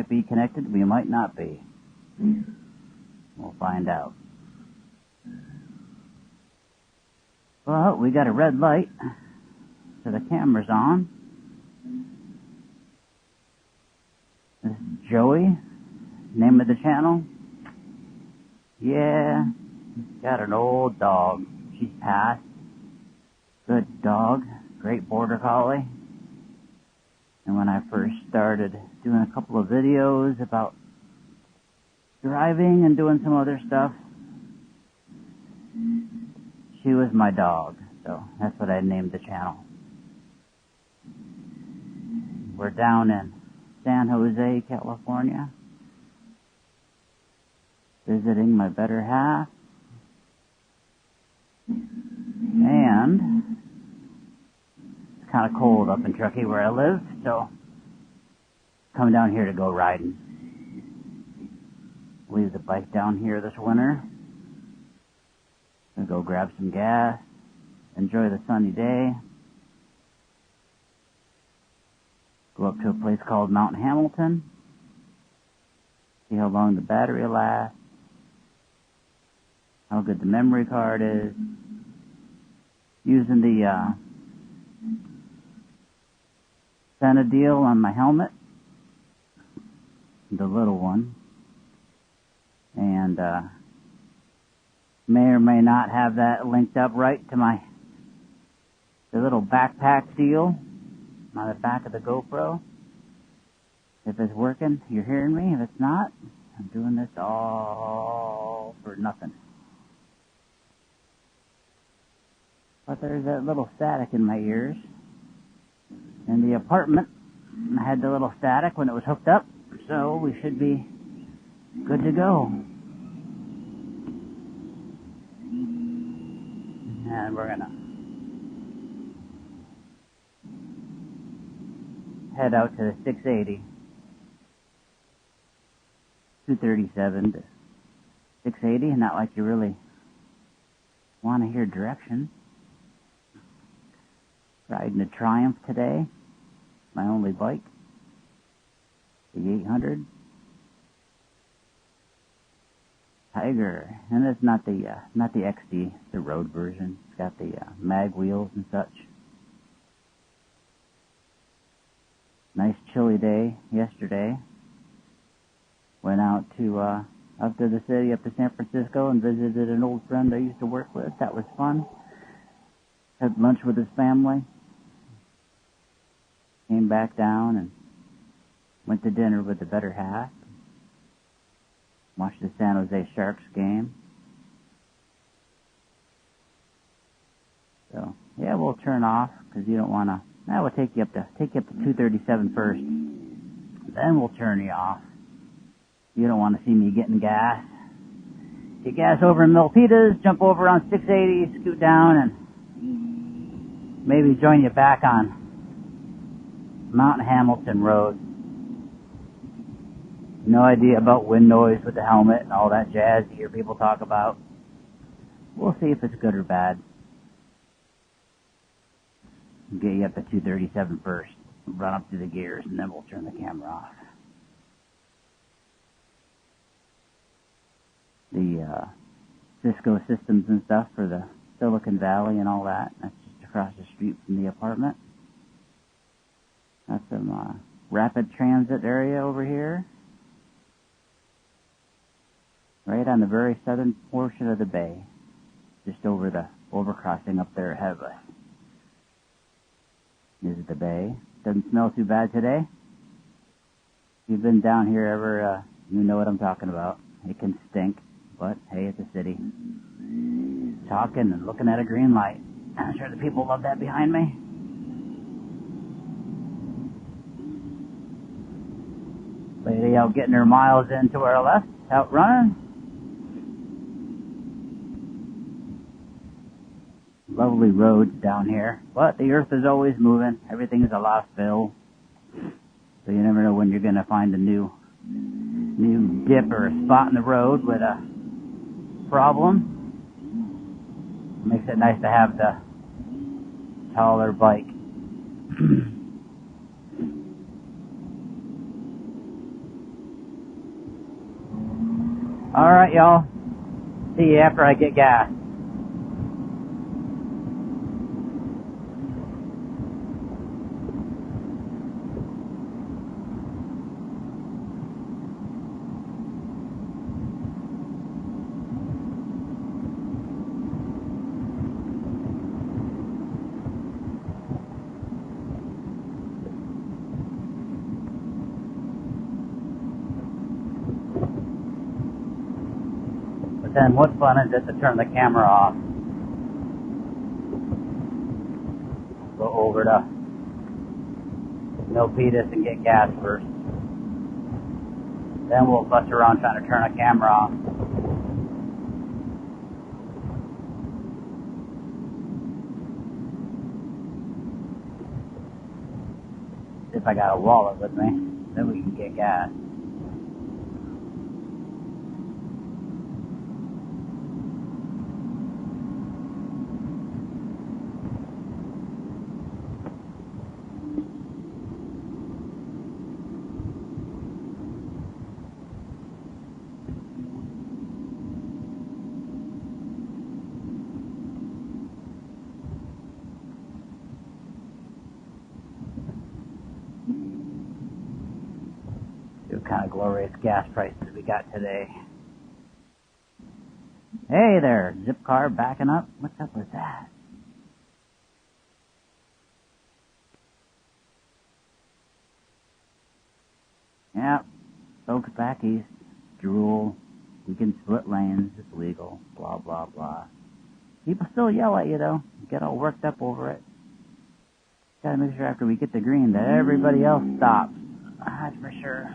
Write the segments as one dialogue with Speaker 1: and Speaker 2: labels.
Speaker 1: might be connected, we might not be. We'll find out. Well, we got a red light, so the camera's on. This is Joey, name of the channel. Yeah, got an old dog. She's passed. Good dog, great border collie. And when I first started doing a couple of videos about driving and doing some other stuff, she was my dog, so that's what I named the channel. We're down in SanJose, California, visiting my better half, and it's kind of cold up in Truckee where I live, so come down here to go riding. Leave the bike down here this winter. Gonna go grab some gas, enjoy the sunny day, go up to a place called Mount Hamilton, see how long the battery lasts, how good the memory card is, using the SanJose on my helmet, the little one, and may or may not have that linked up right to the little backpack deal on the back of the GoPro. If it's working, you're hearing me. If it's not, I'm doing this all for nothing. But there's that little static in my ears. In the apartment, I had the little static when it was hooked up, so we should be good to go. And we're gonna head out to the 680, 237 to 680, not like you really want to hear directions. Riding a Triumph today, my only bike, the 800 Tiger, and it's not the XD, the road version. It's got the mag wheels and such. Nice chilly day yesterday. Went out to up to the city, up to San Francisco, and visited an old friend I used to work with. That was fun. Had lunch with his family. Came back down and went to dinner with the better half. Watched the SanJose Sharks game. So, yeah, we'll turn off because you don't want to. We'll take you up to 237 first. Then we'll turn you off. You don't want to see me getting gas. Get gas over in Milpitas, jump over on 680, scoot down, and maybe join you back on Mount Hamilton Road. No idea about wind noise with the helmet and all that jazz you hear people talk about. We'll see if it's good or bad. Get you up to 237 first. Run up through the gears, and then we'll turn the camera off. The Cisco systems and stuff for the Silicon Valley and all that. That's just across the street from the apartment. That's some rapid transit area over here. Right on the very southern portion of the bay. Just over the overcrossing up there ahead of us. This is the bay. Doesn't smell too bad today. If you've been down here ever, you know what I'm talking about. It can stink, but hey, it's a city. Talking and looking at a green light. I'm sure the people love that behind me. Lady out getting her miles in to our left, out running. Lovely roads down here, but the earth is always moving. Everything is a lost fill, so you never know when you're going to find a new dip or a spot in the road with a problem. Makes it nice to have the taller bike. Alright, y'all. See you after I get gas. Then what fun is it to turn the camera off? Go over to Milpitas and get gas first. Then we'll bust around trying to turn the camera off. If I got a wallet with me, then we can get gas. What kind of glorious gas prices we got today. Hey there, zip car backing up. What's up with that? Yep, folks back east, drool, we can split lanes, it's legal, blah, blah, blah. People still yell at you though, get all worked up over it. Gotta make sure after we get the green that everybody else stops. That's for sure.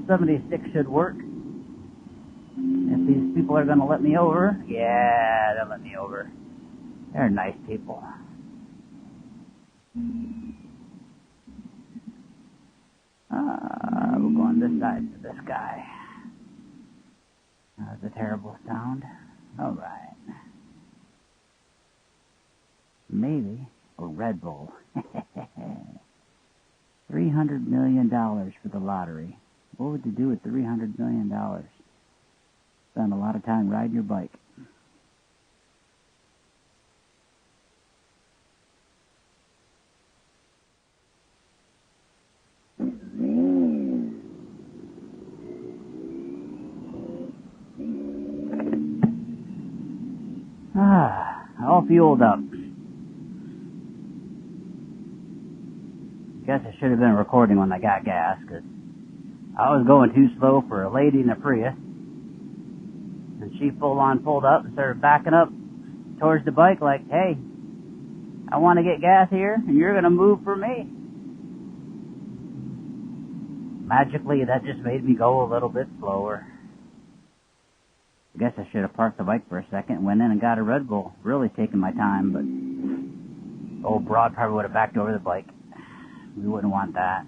Speaker 1: 76 should work. If these people are going to let me over, yeah, they'll let me over. They're nice people. We'll go on this side to this guy. That was a terrible sound. Alright. Maybe a Red Bull. $300 million for the lottery. What would you do with $300 million? Spend a lot of time riding your bike. All fueled up. Guess I should have been recording when I got gas, because I was going too slow for a lady in a Prius. And she full on pulled up and started backing up towards the bike like, hey, I want to get gas here, and you're going to move for me. Magically, that just made me go a little bit slower. I guess I should have parked the bike for a second and went in and got a Red Bull. Really taking my time, but old broad probably would have backed over the bike. We wouldn't want that.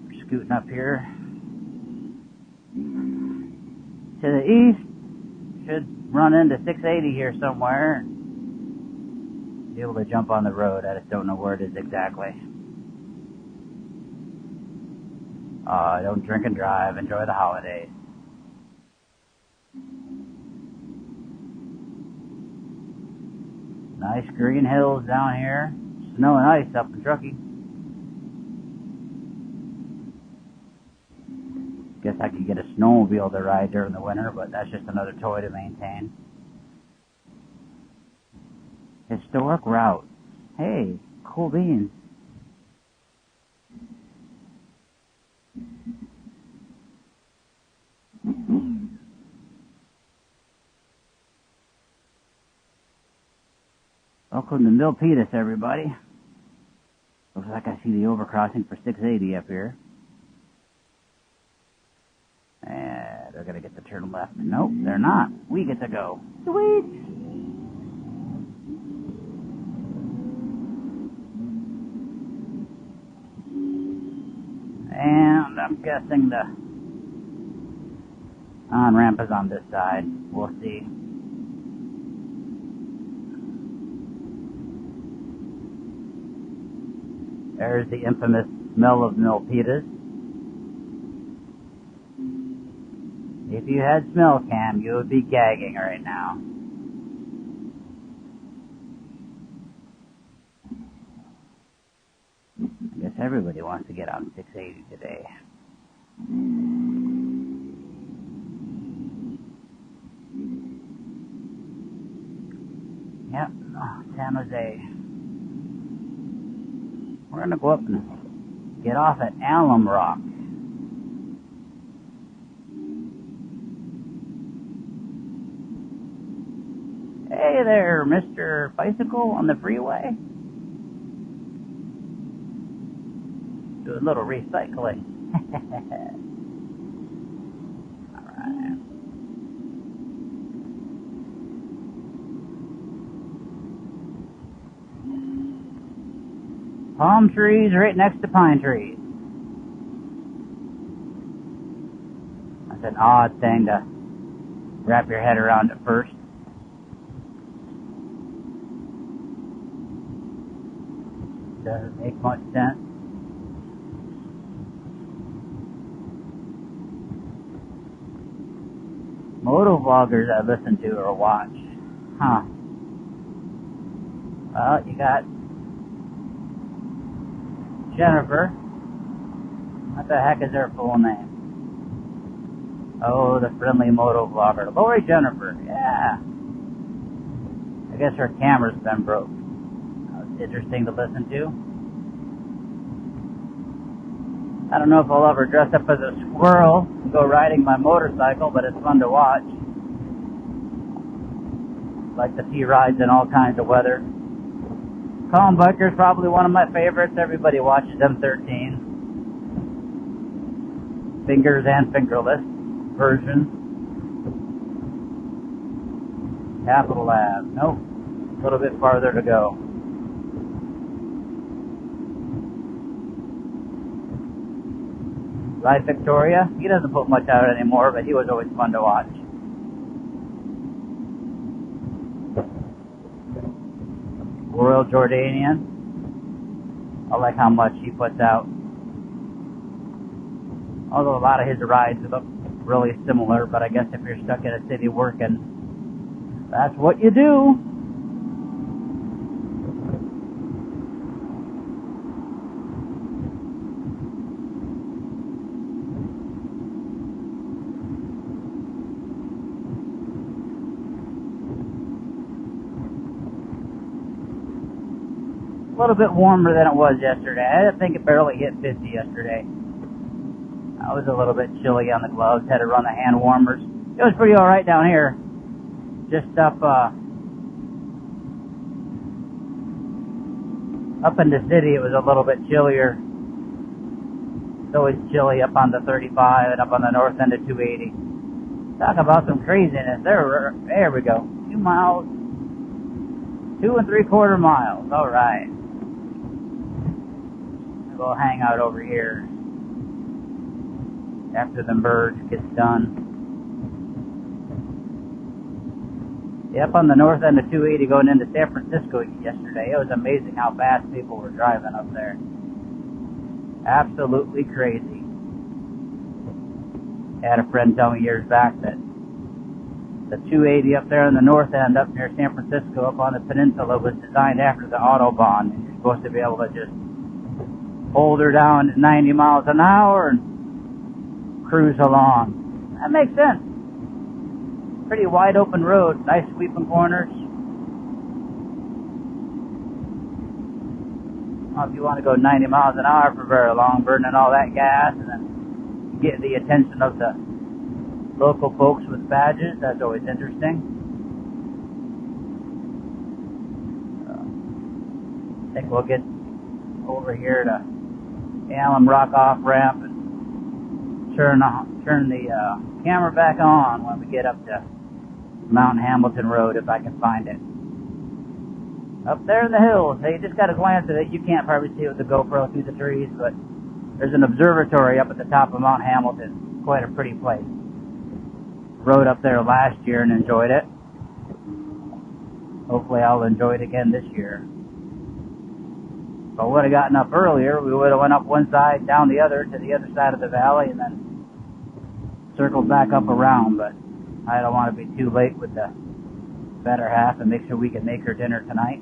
Speaker 1: We're scooting up here to the east. Should run into 680 here somewhere. Be able to jump on the road. I just don't know where it is exactly. Don't drink and drive. Enjoy the holidays. Nice green hills down here. Snow and ice up in Truckee. Guess I could get a snowmobile to ride during the winter, but that's just another toy to maintain. Historic route. Hey, cool beans. Welcome to Milpitas, everybody. Looks like I see the overcrossing for 680 up here. And they're going to get to turn left. Nope, they're not. We get to go. Sweet! And I'm guessing the on-ramp is on this side. We'll see. There's the infamous smell of Milpitas. If you had smell cam, you would be gagging right now. I guess everybody wants to get on 680 today. Yep, San Jose. We're gonna go up and get off at Alum Rock. Hey there, Mr. Bicycle on the freeway. Do a little recycling. Alright. Palm trees right next to pine trees. That's an odd thing to wrap your head around at first. Doesn't make much sense. Motovloggers I listen to or watch. Huh. Well, you got Jennifer. What the heck is her full name? Oh, the friendly motovlogger. Lori Jennifer. Yeah. I guess her camera's been broke. That was interesting to listen to. I don't know if I'll ever dress up as a squirrel and go riding my motorcycle, but it's fun to watch. Like to see rides in all kinds of weather. Calm Biker's probably one of my favorites. Everybody watches M13. Fingers and fingerless versions. Capital Lab. Nope. A little bit farther to go. Ride Victoria. He doesn't put much out anymore, but he was always fun to watch. Royal Jordanian. I like how much he puts out. Although a lot of his rides look really similar, but I guess if you're stuck in a city working, that's what you do. A little bit warmer than it was yesterday. I think it barely hit 50 yesterday. I was a little bit chilly on the gloves. Had to run the hand warmers. It was pretty alright down here. Just up in the city it was a little bit chillier. It's always chilly up on the 35 and up on the north end of 280. Talk about some craziness. There we go. 2 miles. 2 3/4 miles. Alright. We'll hang out over here after the merge gets done. Yep, on the north end of 280 going into San Francisco yesterday. It was amazing how fast people were driving up there. Absolutely crazy. I had a friend tell me years back that the 280 up there on the north end up near San Francisco up on the peninsula was designed after the Autobahn. And you're supposed to be able to just hold her down at 90 miles an hour and cruise along. That makes sense. Pretty wide open road, nice sweeping corners. Well, if you want to go 90 miles an hour for very long, burning all that gas and then get the attention of the local folks with badges, that's always interesting. I think we'll get over here to Alum Rock off ramp and turn the camera back on when we get up to Mount Hamilton Road if I can find it. Up there in the hills, hey, you just got to glance at it. You can't probably see it with the GoPro through the trees, but there's an observatory up at the top of Mount Hamilton. Quite a pretty place. Rode up there last year and enjoyed it. Hopefully I'll enjoy it again this year. If I would have gotten up earlier, we would have went up one side, down the other, to the other side of the valley, and then circled back up around. But I don't want to be too late with the better half and make sure we can make her dinner tonight.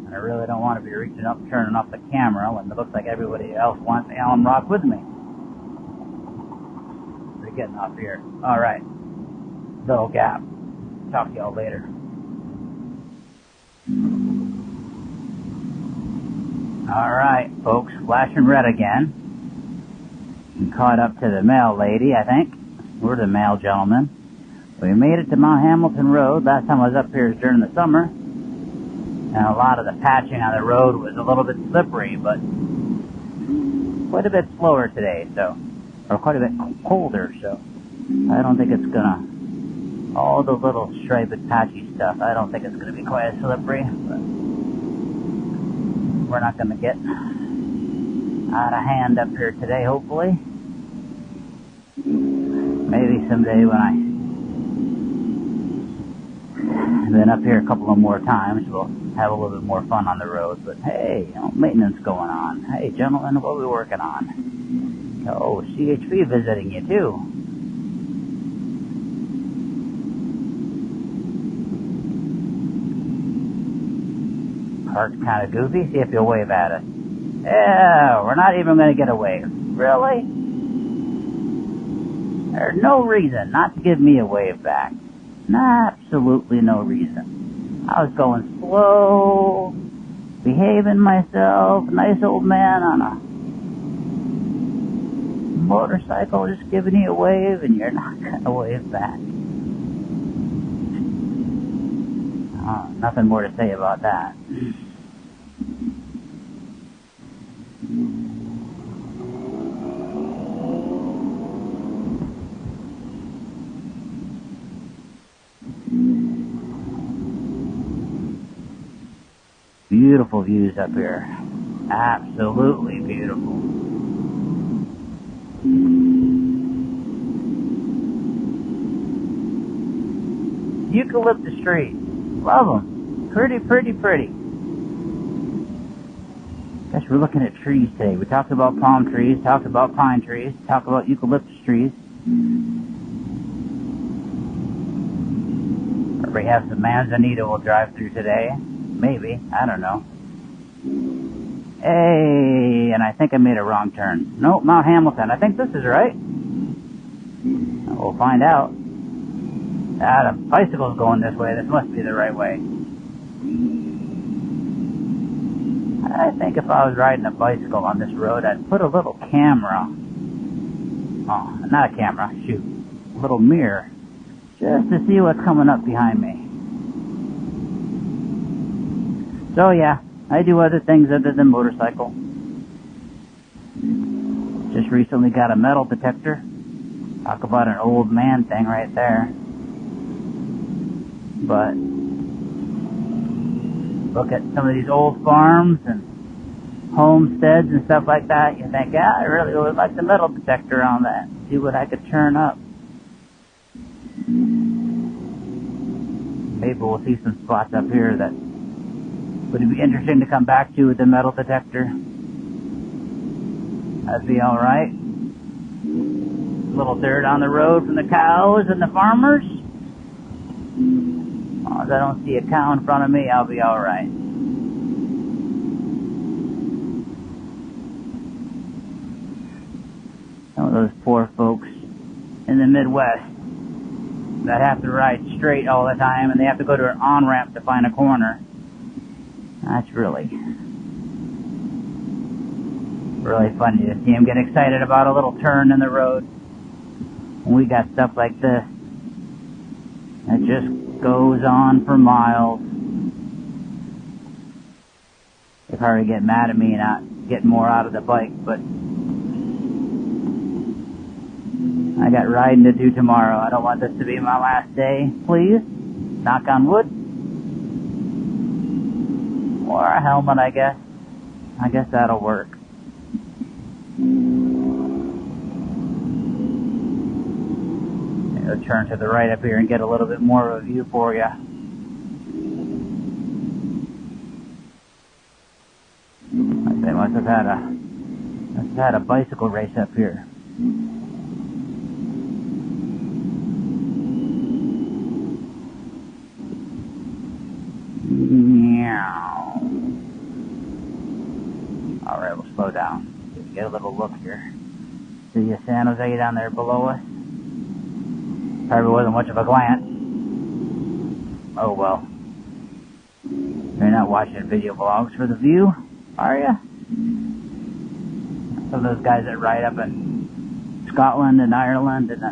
Speaker 1: And I really don't want to be reaching up, turning off the camera when it looks like everybody else wants Allen Rock with me. We're getting off here. All right. Little gap. Talk to y'all later. Alright, folks, flashing red again. We caught up to the mail lady, I think. We're the mail gentleman. We made it to Mount Hamilton Road. Last time I was up here was during the summer. And a lot of the patching on the road was a little bit slippery, but quite a bit slower today, so, or quite a bit colder, so I don't think it's gonna, all the little striped patchy stuff, I don't think it's gonna be quite as slippery, but we're not going to get out of hand up here today, hopefully. Maybe someday when I've been up here a couple of more times, we'll have a little bit more fun on the road. But hey, maintenance going on. Hey, gentlemen, what are we working on? Oh, CHP visiting you too. Park's kind of goofy. See if you'll wave at us. Yeah, we're not even going to get a wave. Really? There's no reason not to give me a wave back. Absolutely no reason. I was going slow, behaving myself, nice old man on a motorcycle just giving you a wave, and you're not going to wave back. Nothing more to say about that. Beautiful views up here. Absolutely beautiful. Eucalyptus trees. Love them. Pretty, pretty, pretty. Guess we're looking at trees today. We talked about palm trees, talked about pine trees, talked about eucalyptus trees. We have some manzanita we'll drive through today. Maybe. I don't know. Hey, and I think I made a wrong turn. Nope, Mount Hamilton. I think this is right. We'll find out. The bicycle's going this way. This must be the right way. I think if I was riding a bicycle on this road, I'd put a little camera. Oh, not a camera. Shoot. A little mirror. Just to see what's coming up behind me. So yeah, I do other things other than motorcycle. Just recently got a metal detector. Talk about an old man thing right there. But look at some of these old farms and homesteads and stuff like that. You think, yeah, I really would like the metal detector on that. See what I could turn up. Maybe we'll see some spots up here that would be interesting to come back to with the metal detector. That'd be alright. A little dirt on the road from the cows and the farmers. As long as I don't see a cow in front of me, I'll be alright. Some of those poor folks in the Midwest that have to ride straight all the time, and they have to go to an on-ramp to find a corner. That's really funny to see them get excited about a little turn in the road. When we got stuff like this, it just goes on for miles. They probably get mad at me not getting more out of the bike, but I got riding to do tomorrow. I don't want this to be my last day, please. Knock on wood. Or a helmet, I guess. I guess that'll work. I'll turn to the right up here and get a little bit more of a view for you. must have had a bicycle race up here. Meow. Alright, we'll slow down. Get a little look here. See you, SanJose down there below us? Probably wasn't much of a glance. Oh well. You're not watching video vlogs for the view, are ya? Some of those guys that ride up in Scotland and Ireland and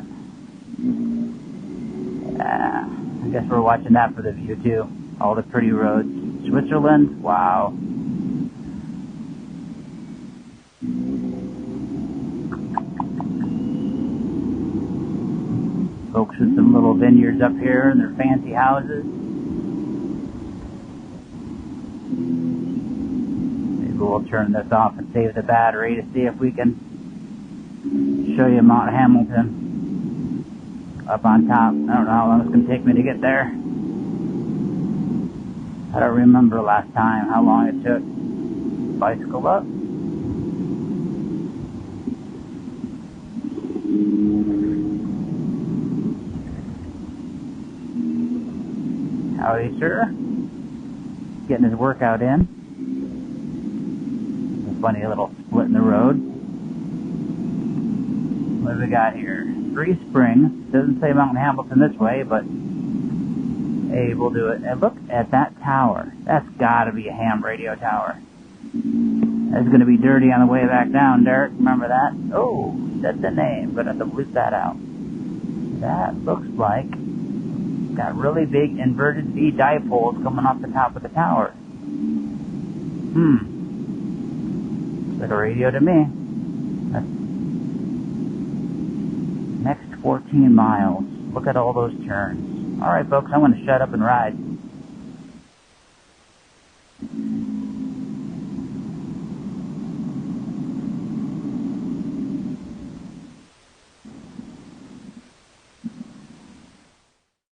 Speaker 1: I guess we're watching that for the view too. All the pretty roads. Switzerland? Wow. Folks with some little vineyards up here and their fancy houses. Maybe we'll turn this off and save the battery to see if we can show you Mount Hamilton up on top. I don't know how long it's going to take me to get there. I don't remember last time how long it took. Bicycle up. Howdy, sir. Getting his workout in. A funny little split in the road. What do we got here? 3 Springs. Doesn't say Mount Hamilton this way, but hey, we'll do it. And look at that tower. That's gotta be a ham radio tower. That's gonna be dirty on the way back down, Derek. Remember that? Oh, said the name. Gonna have to bleep that out. That looks like got really big inverted V dipoles coming off the top of the tower. Looks like a radio to me. That's next 14 miles. Look at all those turns. Alright folks, I'm going to shut up and ride.